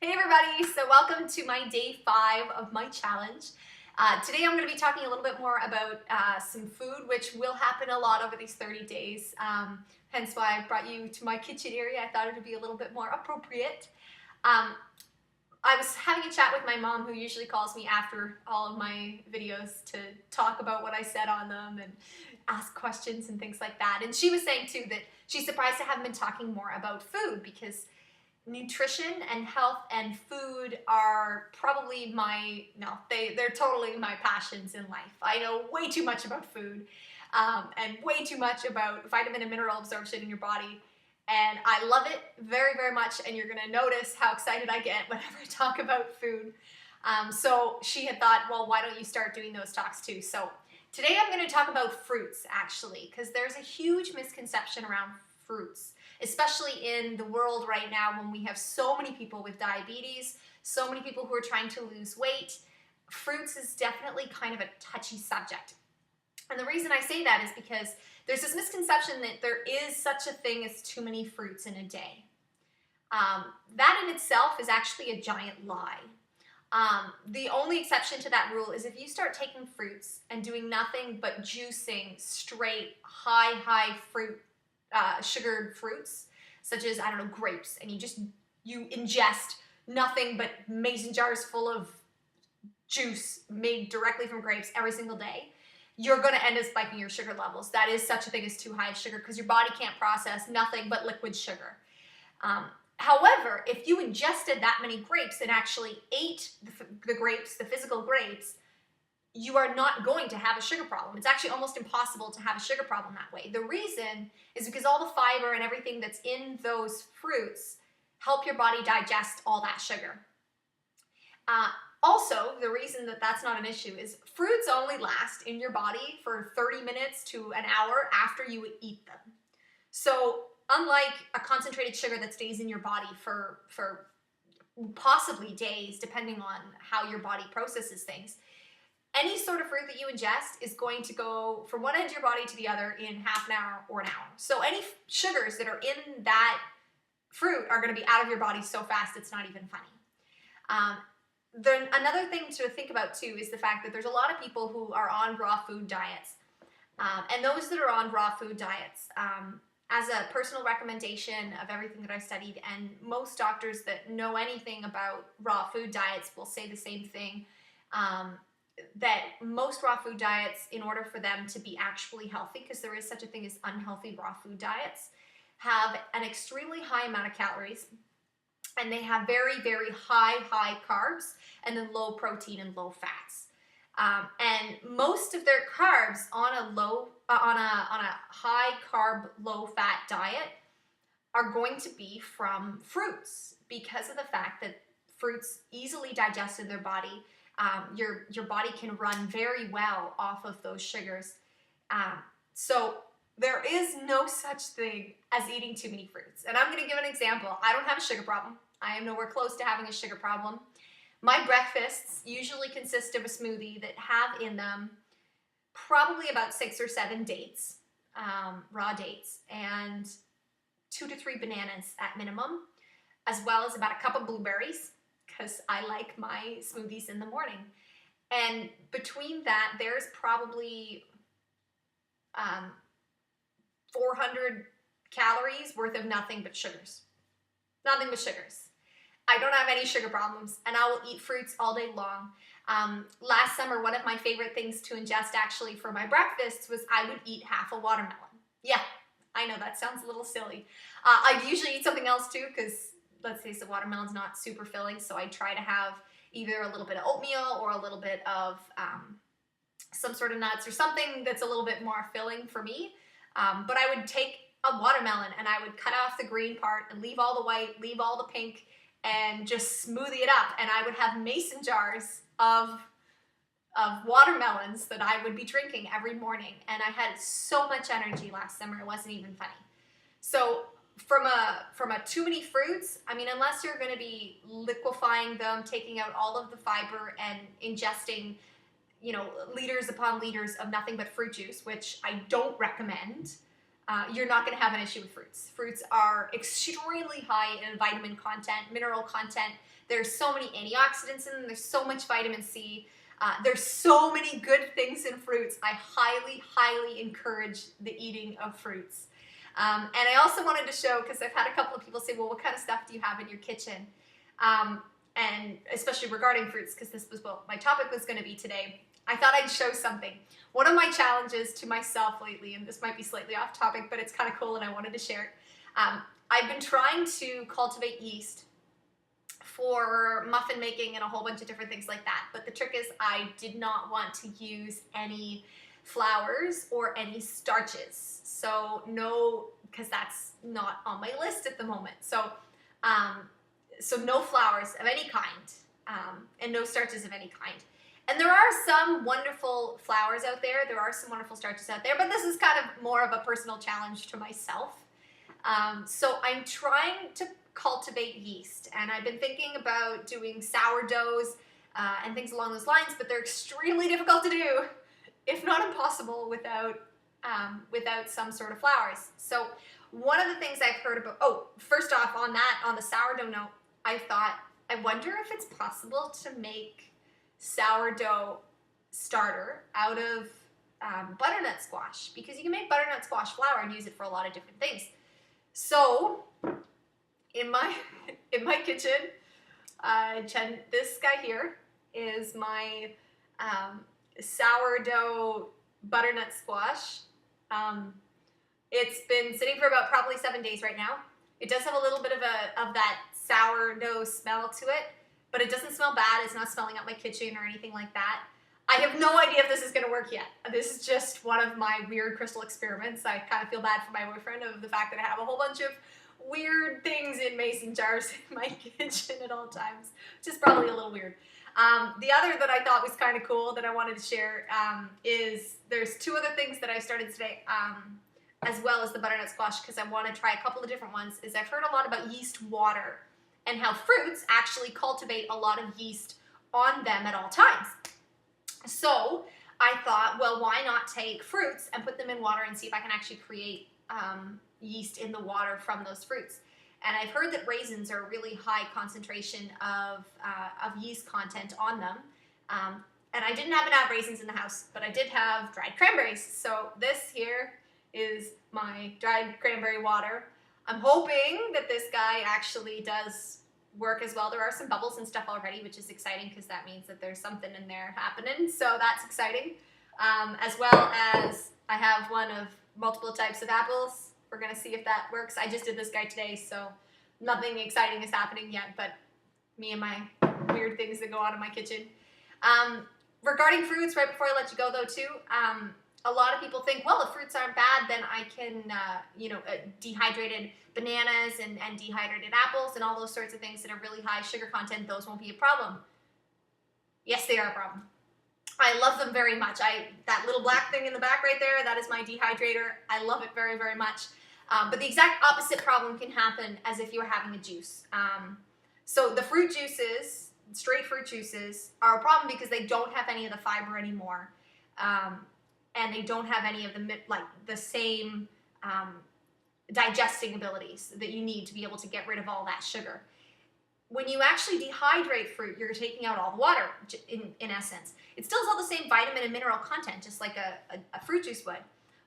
Hey everybody, so welcome to my day 5 of my challenge. Today I'm going to be talking a little bit more about some food, which will happen a lot over these 30 days. Hence why I brought you to my kitchen area. I thought it would be a little bit more appropriate. Um, I was having a chat with my mom, who usually calls me after all of my videos to talk about what I said on them and ask questions and things like that. And she was saying too that she's surprised I haven't been talking more about food, because nutrition and health and food are probably they're totally my passions in life. I know way too much about food, and way too much about vitamin and mineral absorption in your body. And I love it very, very much. And you're gonna notice how excited I get whenever I talk about food. So she had thought, well, why don't you start doing those talks too? So today I'm gonna talk about fruits, actually, because there's a huge misconception around fruits, especially in the world right now when we have so many people with diabetes, so many people who are trying to lose weight. Fruits is definitely kind of a touchy subject. And the reason I say that is because there's this misconception that there is such a thing as too many fruits in a day. That in itself is actually a giant lie. The only exception to that rule is if you start taking fruits and doing nothing but juicing straight high fruit, sugared fruits, such as, I don't know, grapes, and you ingest nothing but mason jars full of juice made directly from grapes every single day, you're going to end up spiking your sugar levels. That is such a thing as too high of sugar, because your body can't process nothing but liquid sugar. However, if you ingested that many grapes and actually ate the grapes, the physical grapes, you are not going to have a sugar problem. It's actually almost impossible to have a sugar problem that way. The reason is because all the fiber and everything that's in those fruits help your body digest all that sugar. Also, the reason that that's not an issue is fruits only last in your body for 30 minutes to an hour after you eat them. So unlike a concentrated sugar that stays in your body for possibly days, depending on how your body processes things, any sort of fruit that you ingest is going to go from one end of your body to the other in half an hour or an hour. So any sugars that are in that fruit are going to be out of your body so fast it's not even funny. Then another thing to think about too is the fact that there's a lot of people who are on raw food diets. And those that are on raw food diets, as a personal recommendation of everything that I studied, and most doctors that know anything about raw food diets will say the same thing, that most raw food diets, in order for them to be actually healthy, because there is such a thing as unhealthy raw food diets, have an extremely high amount of calories, and they have very, very high carbs, and then low protein and low fats. And most of their carbs on a high carb, low fat diet are going to be from fruits, because of the fact that fruits easily digest in their body. Your body can run very well off of those sugars. So there is no such thing as eating too many fruits. And I'm going to give an example. I don't have a sugar problem. I am nowhere close to having a sugar problem. My breakfasts usually consist of a smoothie that have in them probably about 6 or 7 dates, raw dates, and 2 to 3 bananas at minimum, as well as about a cup of blueberries, because I like my smoothies in the morning. And between that, there's probably 400 calories worth of nothing but sugars. Nothing but sugars. I don't have any sugar problems, and I will eat fruits all day long. Last summer, one of my favorite things to ingest actually for my breakfasts was I would eat half a watermelon. Yeah, I know that sounds a little silly. I usually eat something else too, because let's face it, watermelon's not super filling, so I try to have either a little bit of oatmeal or a little bit of some sort of nuts or something that's a little bit more filling for me. But I would take a watermelon and I would cut off the green part and leave all the white, leave all the pink, and just smoothie it up. And I would have mason jars of watermelons that I would be drinking every morning. And I had so much energy last summer, it wasn't even funny. So from a too many fruits, I mean, unless you're going to be liquefying them, taking out all of the fiber and ingesting, liters upon liters of nothing but fruit juice, which I don't recommend. you're not going to have an issue with fruits. Fruits are extremely high in vitamin content, mineral content. There's so many antioxidants in them. There's so much vitamin C. There's so many good things in fruits. I highly, highly encourage the eating of fruits. And I also wanted to show, because I've had a couple of people say, well, what kind of stuff do you have in your kitchen? And especially regarding fruits, because this was what my topic was going to be today. I thought I'd show something. One of my challenges to myself lately, and this might be slightly off topic, but it's kind of cool and I wanted to share it. I've been trying to cultivate yeast for muffin making and a whole bunch of different things like that. But the trick is I did not want to use any flours or any starches. So no, because that's not on my list at the moment. So no flours of any kind and no starches of any kind. And there are some wonderful flours out there. There are some wonderful starches out there, but this is kind of more of a personal challenge to myself. So I'm trying to cultivate yeast, and I've been thinking about doing sourdoughs and things along those lines, but they're extremely difficult to do, if not impossible, without some sort of flours. So one of the things I've heard about, first off on the sourdough note, I thought, I wonder if it's possible to make sourdough starter out of butternut squash, because you can make butternut squash flour and use it for a lot of different things. So in my kitchen, this guy here is my sourdough butternut squash. It's been sitting for about probably 7 days right now. It does have a little bit of that sourdough smell to it, but it doesn't smell bad. It's not smelling up my kitchen or anything like that. I have no idea if this is going to work yet. This is just one of my weird crystal experiments. I kind of feel bad for my boyfriend of the fact that I have a whole bunch of weird things in mason jars in my kitchen at all times, which is probably a little weird. The other that I thought was kind of cool that I wanted to share is there's two other things that I started today, as well as the butternut squash, because I want to try a couple of different ones. Is I've heard a lot about yeast water and how fruits actually cultivate a lot of yeast on them at all times. So I thought, well, why not take fruits and put them in water and see if I can actually create yeast in the water from those fruits. And I've heard that raisins are a really high concentration of yeast content on them. And I didn't happen to have raisins in the house, but I did have dried cranberries. So this here is my dried cranberry water. I'm hoping that this guy actually does work as well. There are some bubbles and stuff already, which is exciting because that means that there's something in there happening. So that's exciting. As well as I have one of multiple types of apples. We're going to see if that works. I just did this guy today, so nothing exciting is happening yet, but me and my weird things that go on in my kitchen. Regarding fruits, right before I let you go though too, a lot of people think, well, if fruits aren't bad, then I can, dehydrated bananas and dehydrated apples and all those sorts of things that are really high sugar content, those won't be a problem. Yes, they are a problem. I love them very much. That little black thing in the back right there, that is my dehydrator. I love it very, very much. But the exact opposite problem can happen as if you were having a juice. So the fruit juices, straight fruit juices, are a problem because they don't have any of the fiber anymore. And they don't have any of the same digesting abilities that you need to be able to get rid of all that sugar. When you actually dehydrate fruit, you're taking out all the water, in essence. It still has all the same vitamin and mineral content, just like a fruit juice would.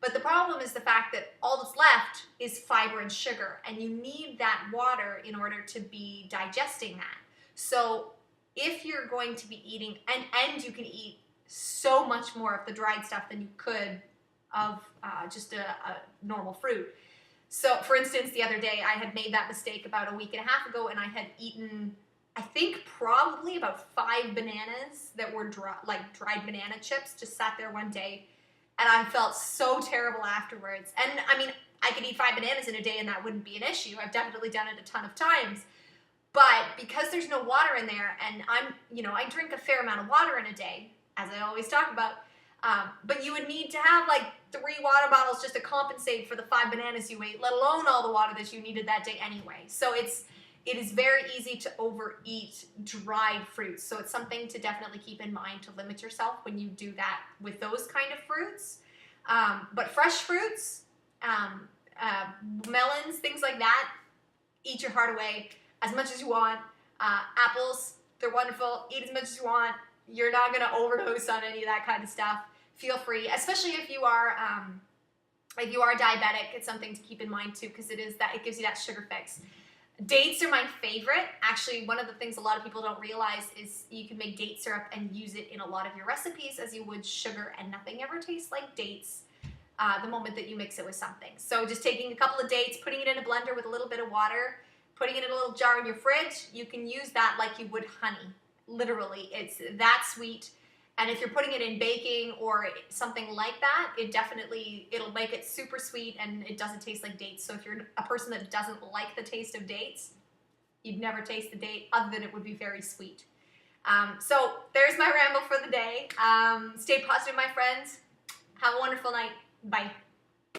But the problem is the fact that all that's left is fiber and sugar, and you need that water in order to be digesting that. So if you're going to be eating, and you can eat so much more of the dried stuff than you could of just a normal fruit. So, for instance, the other day I had made that mistake about a week and a half ago, and I had eaten, I think, probably about 5 bananas that were dried banana chips, just sat there one day, and I felt so terrible afterwards. And, I mean, I could eat 5 bananas in a day, and that wouldn't be an issue. I've definitely done it a ton of times. But because there's no water in there, and I drink a fair amount of water in a day, as I always talk about, but you would need to have like 3 water bottles just to compensate for the 5 bananas you ate, let alone all the water that you needed that day anyway. So it is very easy to overeat dried fruits. So it's something to definitely keep in mind to limit yourself when you do that with those kind of fruits. But fresh fruits, melons, things like that. Eat your heart away as much as you want. Apples, they're wonderful. Eat as much as you want. You're not gonna overdose on any of that kind of stuff. Feel free, especially if you are diabetic. It's something to keep in mind too, because it gives you that sugar fix. Dates are my favorite. Actually, one of the things a lot of people don't realize is you can make date syrup and use it in a lot of your recipes as you would sugar, and nothing ever tastes like dates the moment that you mix it with something. So just taking a couple of dates, putting it in a blender with a little bit of water, putting it in a little jar in your fridge, you can use that like you would honey. Literally, it's that sweet. And if you're putting it in baking or something like that, it'll make it super sweet and it doesn't taste like dates. So if you're a person that doesn't like the taste of dates, you'd never taste the date other than it would be very sweet. So there's my ramble for the day. Stay positive, my friends. Have a wonderful night. Bye.